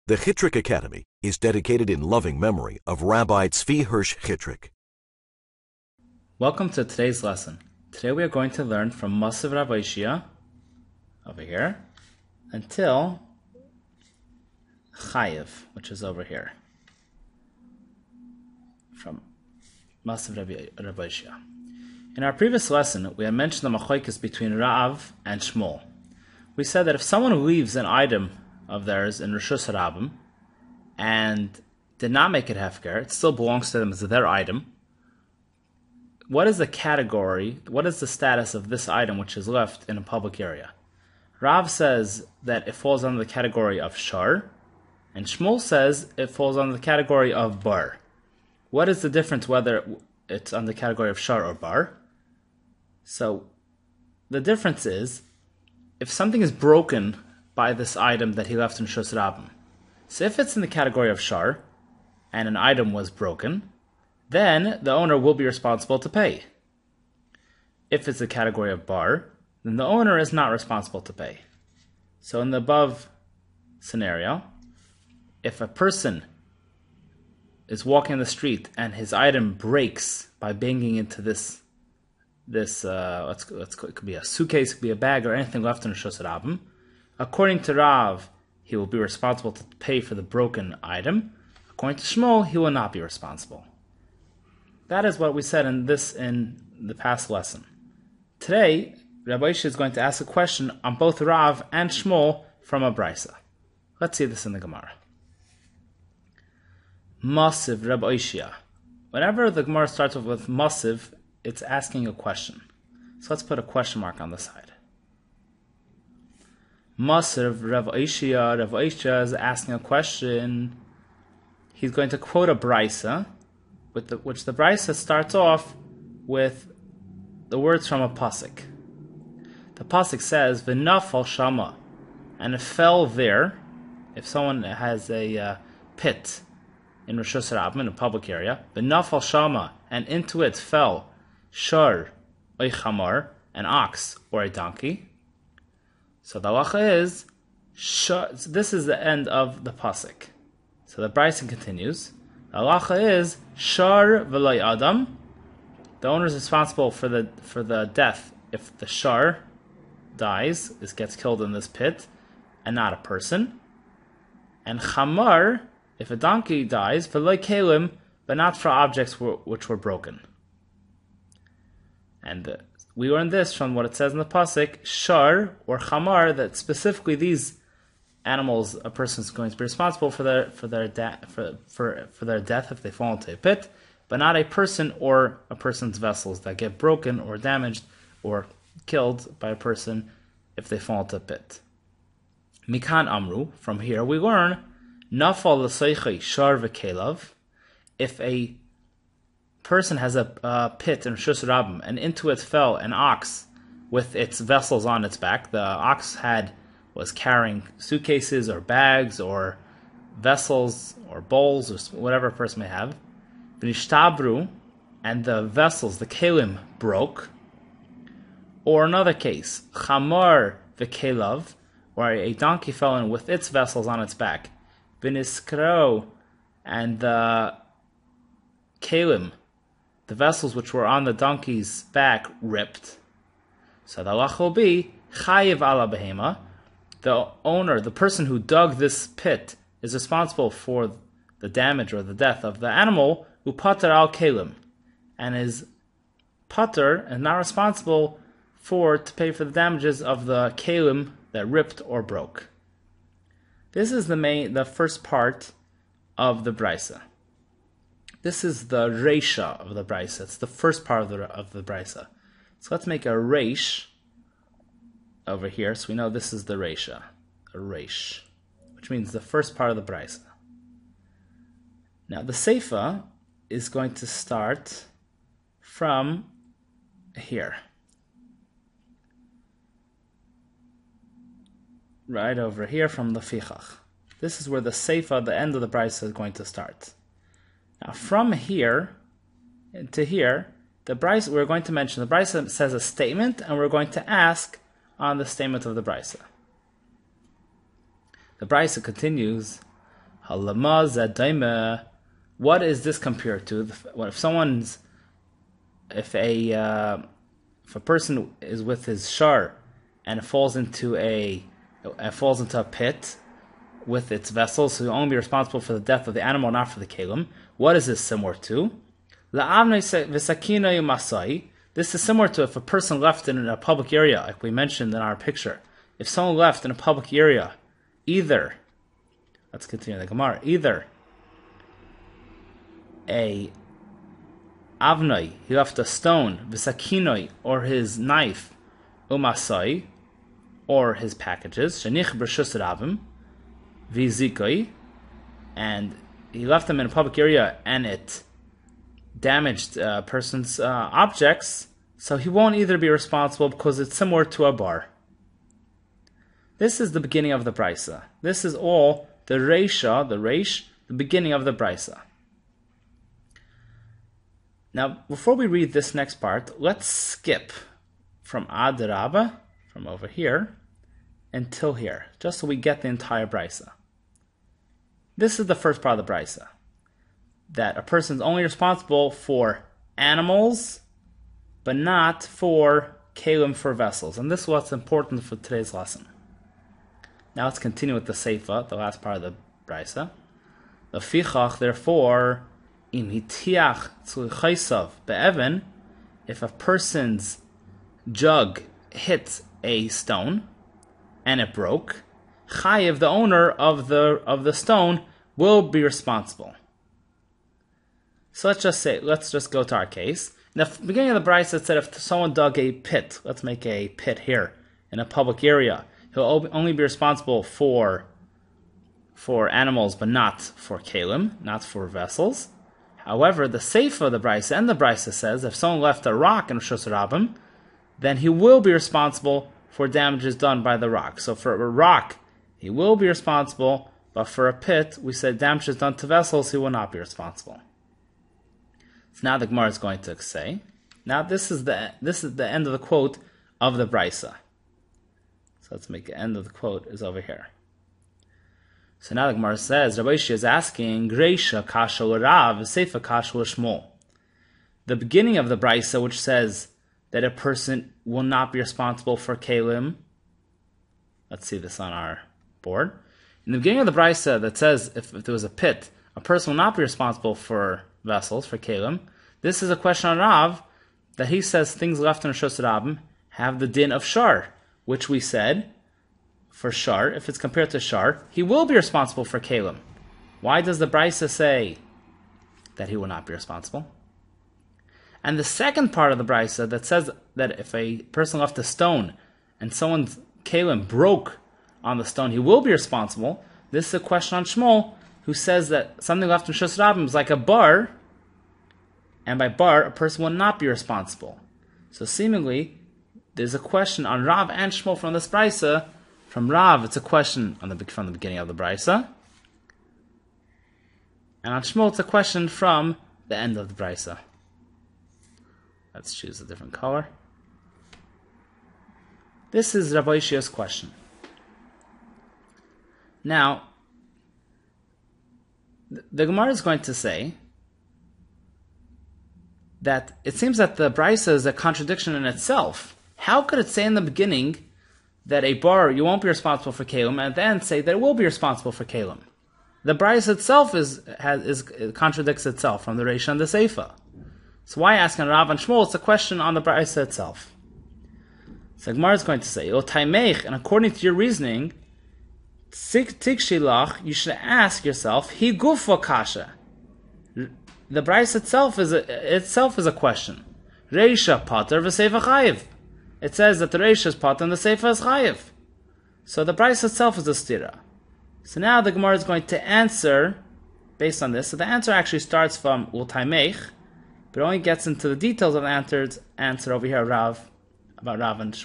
The Chitrik Academy is dedicated in loving memory of Rabbi Tzvi Hirsch Chitrik. Welcome to today's lesson. Today we are going to learn from Masav Rav Oishia, over here, until Chayev, which is over here. From Masav Rav Oishia. In our previous lesson, we had mentioned the machlokes between Rav and Shmuel. We said that if someone leaves an item of theirs in Rishus Harabim and did not make it hefker, it still belongs to them as their item. What is the category, what is the status of this item which is left in a public area? Rav says that it falls under the category of shar, and Shmuel says it falls under the category of bar. What is the difference whether it's under the category of shar or bar? So the difference is, if something is broken by this item that he left in Rishus Harabim, so if it's in the category of shar, and an item was broken, then the owner will be responsible to pay. If it's the category of bar, then the owner is not responsible to pay. So in the above scenario, if a person is walking in the street and his item breaks by banging into this it could be a suitcase, it could be a bag, or anything left in Rishus Harabim, according to Rav, he will be responsible to pay for the broken item. According to Shmuel, he will not be responsible. That is what we said in the past lesson. Today, Rabbi Oishia is going to ask a question on both Rav and Shmuel from a brisa. Let's see this in the Gemara. Masiv Rabbi Oishia. Whenever the Gemara starts off with Masiv, it's asking a question. So let's put a question mark on the side. Masiv Rabbi Oishia. Rabbi Oishia is asking a question. He's going to quote a brisa, which the brisa starts off with the words from a pasuk. The pasuk says, "V'nafal shama," and it fell there. If someone has a pit in Rishus Harabim, in a public area, "V'nafal shama," and into it fell shar, oy chamar, an ox or a donkey. So the halacha is, this is the end of the pasuk. So the brisa continues. The halacha is shar v'lo adam. The owner is responsible for the death if the shar dies, gets killed in this pit, and not a person. And chamar, if a donkey dies, v'lo kelim, but not for objects which were broken. And we learn this from what it says in the pasuk, shar or chamar, that specifically these animals, a person is going to be responsible for their death if they fall into a pit, but not a person or a person's vessels that get broken or damaged or killed by a person if they fall into a pit. Mikan Amru, from here we learn, Nafal l'seichei shar v'kelav, if a person has a pit in Rishus Harabim and into it fell an ox with its vessels on its back, the ox was carrying suitcases or bags or vessels or bowls or whatever a person may have, v'nishtabru, and the vessels, the kelim, broke. Or another case, chamar v'kelav, where a donkey fell in with its vessels on its back, v'niskro, and the kelim, the vessels which were on the donkey's back, ripped. So the halacha will be chayiv ala behema. The owner, the person who dug this pit, is responsible for the damage or the death of the animal, who pater al kelim, and is pater and not responsible to pay for the damages of the kelim that ripped or broke. This is the first part of the brisa. This is the reisha of the brisa. It's the first part of the brisa. So let's make a reish over here, so we know this is the reisha, a reish, which means the first part of the brisa. Now the seifa is going to start from here, right over here from the fichach. This is where the seifa, the end of the brisa, is going to start. Now from here to here, the brisa, we're going to mention, the brisa says a statement, and we're going to ask on the statement of the brisa. The brisa continues, Halama zadaima. What is this compared to? If a person is with his shar and it falls into a pit with its vessels, so he'll only be responsible for the death of the animal, not for the kelim. What is this similar to? This is similar to if a person left in a public area, like we mentioned in our picture. If someone left in a public area, let's continue the Gemara, either a avnoi, he left a stone, v'sakinoi, or his knife, umasai, or his packages, shenich b'rshus ravim, v'zikoi, and he left them in a public area and it damaged a person's objects, so he won't either be responsible because it's similar to a bar. This is the beginning of the brisa. This is all the reisha, the beginning of the brisa. Now, before we read this next part, let's skip from Ad Rabba, from over here, until here, just so we get the entire brisa. This is the first part of the brisa, that a person is only responsible for animals, but not for kelim, for vessels. And this is what's important for today's lesson. Now let's continue with the seifa, the last part of the brisa. The fichach, therefore, im hitiach tzluchaisav be'evan, if a person's jug hits a stone and it broke, chayiv, the owner of the stone, will be responsible. So let's just go to our case. In the beginning of the brisa, it said if someone dug a pit, let's make a pit here in a public area, he'll only be responsible for animals, but not for kelim, not for vessels. However, the seifa of the brisa and the brisa says if someone left a rock in Rishus Rabim, then he will be responsible for damages done by the rock. So for a rock, he will be responsible, but for a pit, we said damages done to vessels, he will not be responsible. So now the Gemara is going to say, now this is the end of the quote of the brisa. So let's make the end of the quote is over here. So now the Gemara says, Rabbi Ishia is asking, Greisha kasha l'Rav, Seifa kasha l'Shmuel. The beginning of the brisa, which says that a person will not be responsible for kelim. Let's see this on our board. In the beginning of the brisa that says if there was a pit, a person will not be responsible for vessels, for kelim. This is a question on Rav, that he says things left in Rishus Rabim have the din of shar, which we said, for shar, if it's compared to shar, he will be responsible for kelim. Why does the brisa say that he will not be responsible? And the second part of the brisa that says that if a person left a stone and someone's kelim broke on the stone, he will be responsible. This is a question on Shmuel, who says that something left in Rishus Rabim is like a bar, and by bar, a person will not be responsible. So seemingly, there's a question on Rav and Shmuel from this brisa. From Rav, it's a question from the beginning of the brisa, and on Shmuel, it's a question from the end of the brisa. Let's choose a different color. This is Rabbi Ishia's question. Now, the Gemara is going to say that it seems that the brisa is a contradiction in itself. How could it say in the beginning that a bar, you won't be responsible for kelim, and then say that it will be responsible for kelim? The brisa itself it contradicts itself from the Reisha and the Seifa. So why ask on Rav and Shmuel? It's a question on the brisa itself. So Gemara is going to say, O Taimech, and according to your reasoning, Tikshilach, you should ask yourself, Hi Gufo Kasha. The brisa itself is a question. Reisha Pater v'Seifa Chayiv. It says that the Reisha is Pater and the Seifa is Chayiv. So the brisa itself is a stira. So now the Gemara is going to answer based on this. So the answer actually starts from Ul Taimech, but only gets into the details of the answer over here, about Rav and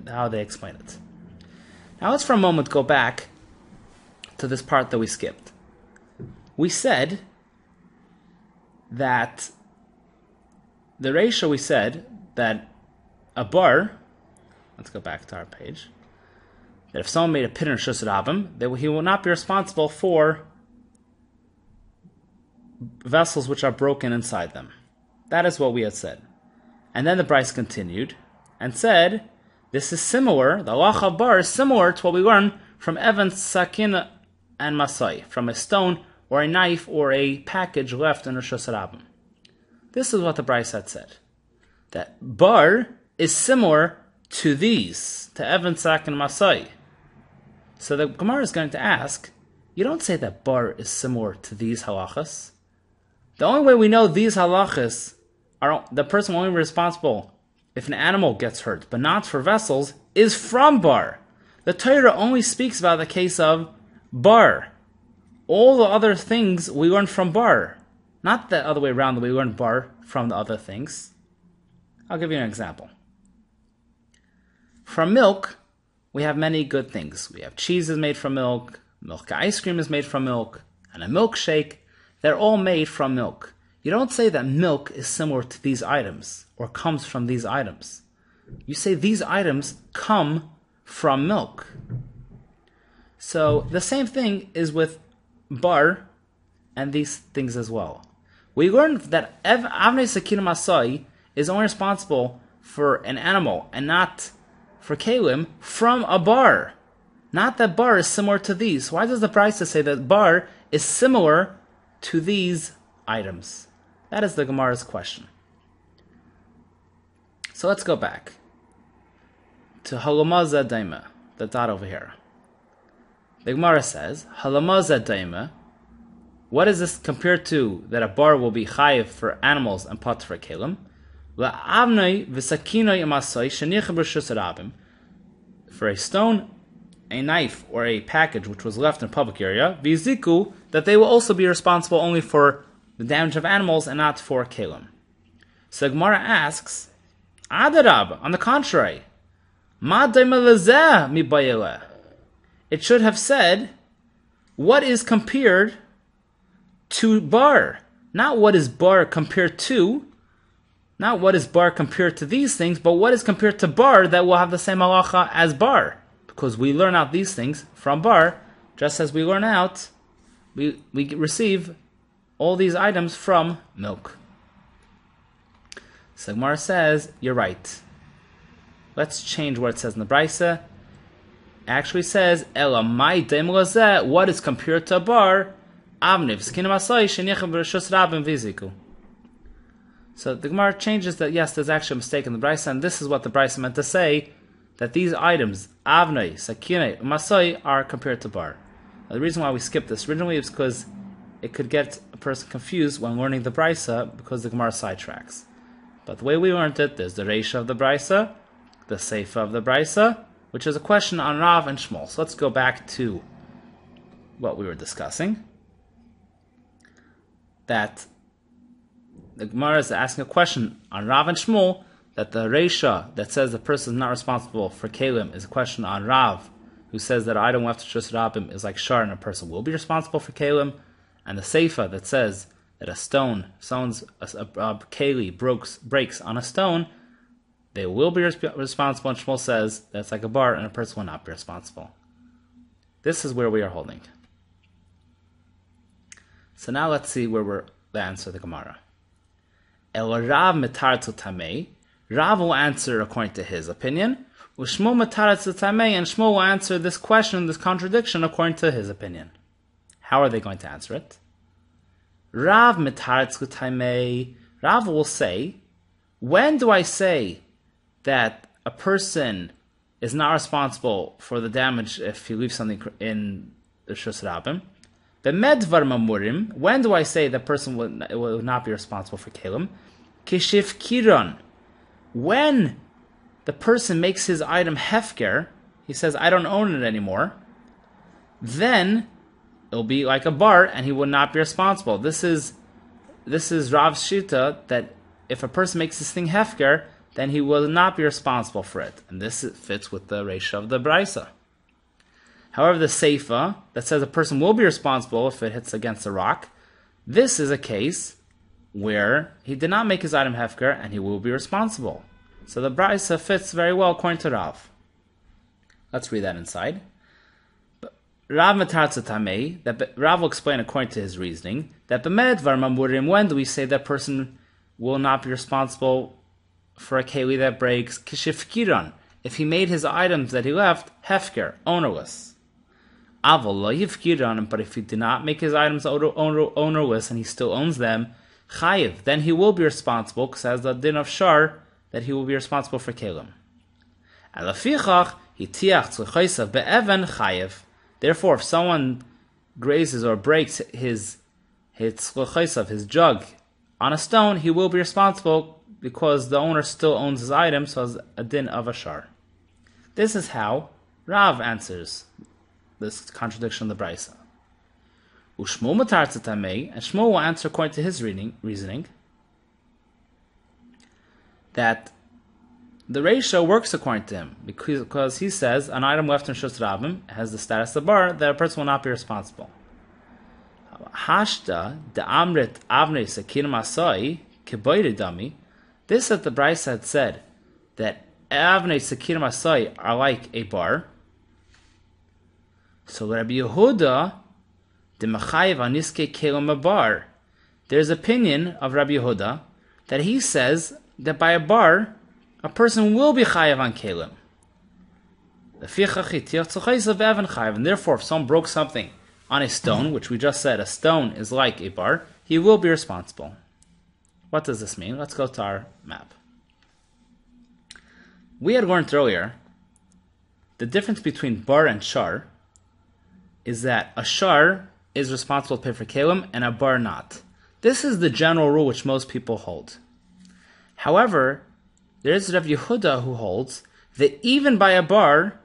how they explain it. Now let's for a moment go back to this part that we skipped. We said that the Reisha, we said that a bar, let's go back to our page, that if someone made a pit in Rishus Rabim, that he will not be responsible for vessels which are broken inside them. That is what we had said. And then the Bryce continued and said, this is similar, the halacha of bar is similar to what we learn from Evan, Sakin, and Masai, from a stone or a knife or a package left in Rosh Hashanah. This is what the Bryce had said. That bar is similar to these, to Evan, Sakin, and Masai. So the Gemara is going to ask, you don't say that bar is similar to these halachas. The only way we know these halachas are the person only responsible if an animal gets hurt, but not for vessels, is from bar. The Torah only speaks about the case of bar. All the other things we learn from bar. Not the other way around, that we learn bar from the other things. I'll give you an example. From milk, we have many good things. We have cheese is made from milk, milk ice cream is made from milk, and a milkshake. They're all made from milk. You don't say that milk is similar to these items or comes from these items. You say these items come from milk. So the same thing is with bar and these things as well. We learned that Avnei Sakin Masai is only responsible for an animal and not for Kalim from a bar. Not that bar is similar to these. Why does the Brisa say that bar is similar to these items? That is the Gemara's question. So let's go back to Halamaza Daima, the dot over here. The Gemara says, Halamaza Daima, what is this compared to that a bar will be chayiv for animals and pot for kelim? For a stone, a knife, or a package which was left in a public area, viziku, that they will also be responsible only for the damage of animals and not for kelim. So Gemara asks, Adarab, on the contrary, it should have said, what is compared to bar? Not what is bar compared to, not what is bar compared to these things, but what is compared to bar that will have the same halacha as bar. Because we learn out these things from bar, just as we learn out, we receive all these items from milk. So Gemara says, you're right. Let's change what it says in the Brisa. It actually says, Elamai demlazeh, what is compared to a bar? Avniv, skin masai, shenichem b'reshus rabim viziku. So the Gemara changes that, yes, there's actually a mistake in the Brisa, and this is what the Brisa meant to say, that these items, avnei, sakine, masai, are compared to bar. Now, the reason why we skipped this originally is because it could get a person confused when learning the Brisa because the Gemara sidetracks. But the way we learned it, there's the Reisha of the Brisa, the Seifa of the Brisa, which is a question on Rav and Shmuel. So let's go back to what we were discussing. That the Gemara is asking a question on Rav and Shmuel, that the Reisha that says the person is not responsible for Kalim is a question on Rav, who says that item left to Shus Rabim is like Shar and a person will be responsible for Kalim, and the Seifa that says that a keli breaks on a stone, they will be responsible, and Shmuel says that's like a bar and a person will not be responsible. This is where we are holding. So now let's see where we're the answer of the Gemara. El Rav metartu tamei. Rav will answer according to his opinion. Shmuel metartu tamei, and Shmuel will answer this question, this contradiction, according to his opinion. How are they going to answer it? Rav metartu tamei. Rav will say, when do I say that a person is not responsible for the damage if he leaves something in the Shus Rabim? B'medvar mamurim, when do I say the person will not be responsible for kelim? Kishif kiron, when the person makes his item hefker, he says, I don't own it anymore, then it'll be like a bar and he will not be responsible. This is Rav's shita, that if a person makes this thing hefker, then he will not be responsible for it. And this fits with the Reisha of the Brisa. However, the Seifa that says a person will be responsible if it hits against a rock, this is a case where he did not make his item hefker and he will be responsible. So the Brisa fits very well according to Rav. Let's read that inside. Rav Matarza Tamei, that Rav will explain according to his reasoning, that B'med Var Mamurim, when do we say that person will not be responsible for a keli that breaks? Kishifkiran, if he made his items that he left, hefker, ownerless. Aval lo yifkiran, but if he did not make his items ownerless and he still owns them, chayiv, then he will be responsible, because as the din of shar, that he will be responsible for kelim. Alafichach, hitiach tzluchaisav be'evan chayiv. Therefore, if someone grazes or breaks his tzluchaisav, his jug, on a stone, he will be responsible because the owner still owns his item, so as a din of a shar. This is how Rav answers this contradiction of the Brisa. Ushmuel matarza tamei, and Shmuel will answer according to his reasoning that the ratio works according to him, because he says an item left in Shus Rabim has the status of bar that a person will not be responsible. Hashda de amrit avnei sekin masai keboide dami. This that the Brisa had said that avnei sekin masai are like a bar. So Rabbi Yehuda de machayev aniske kelim bar. There's opinion of Rabbi Yehuda that he says that by a bar a person will be chayev on kelim. And therefore, if someone broke something on a stone, which we just said a stone is like a bar, he will be responsible. What does this mean? Let's go to our map. We had learned earlier the difference between bar and shar is that a shar is responsible to pay for kelim and a bar not. This is the general rule which most people hold. However, there is Rav Yehuda who holds that even by a bar,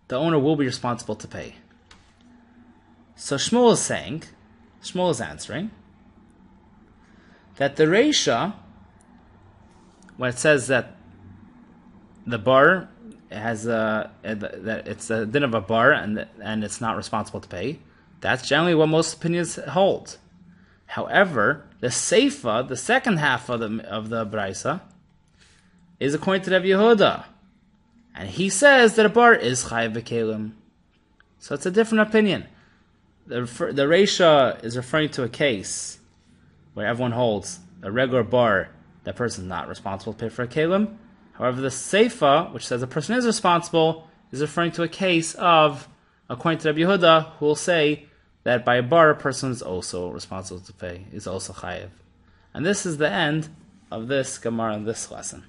the owner will be responsible to pay. So Shmuel is answering, that the Reisha, when it says that the bar has that it's a din of a bar and it's not responsible to pay, that's generally what most opinions hold. However, the Seifa, the second half of the Braisa, is according to Rav Yehuda, and he says that a bar is chayav v'kelim. So it's a different opinion. The Reisha is referring to a case where everyone holds a regular bar, that person is not responsible to pay for a kelim. However, the Seifa, which says a person is responsible, is referring to a case of, according to Rabbi Yehuda, who will say that by a bar a person is also responsible to pay, is also chayev. And this is the end of this Gemara in this lesson.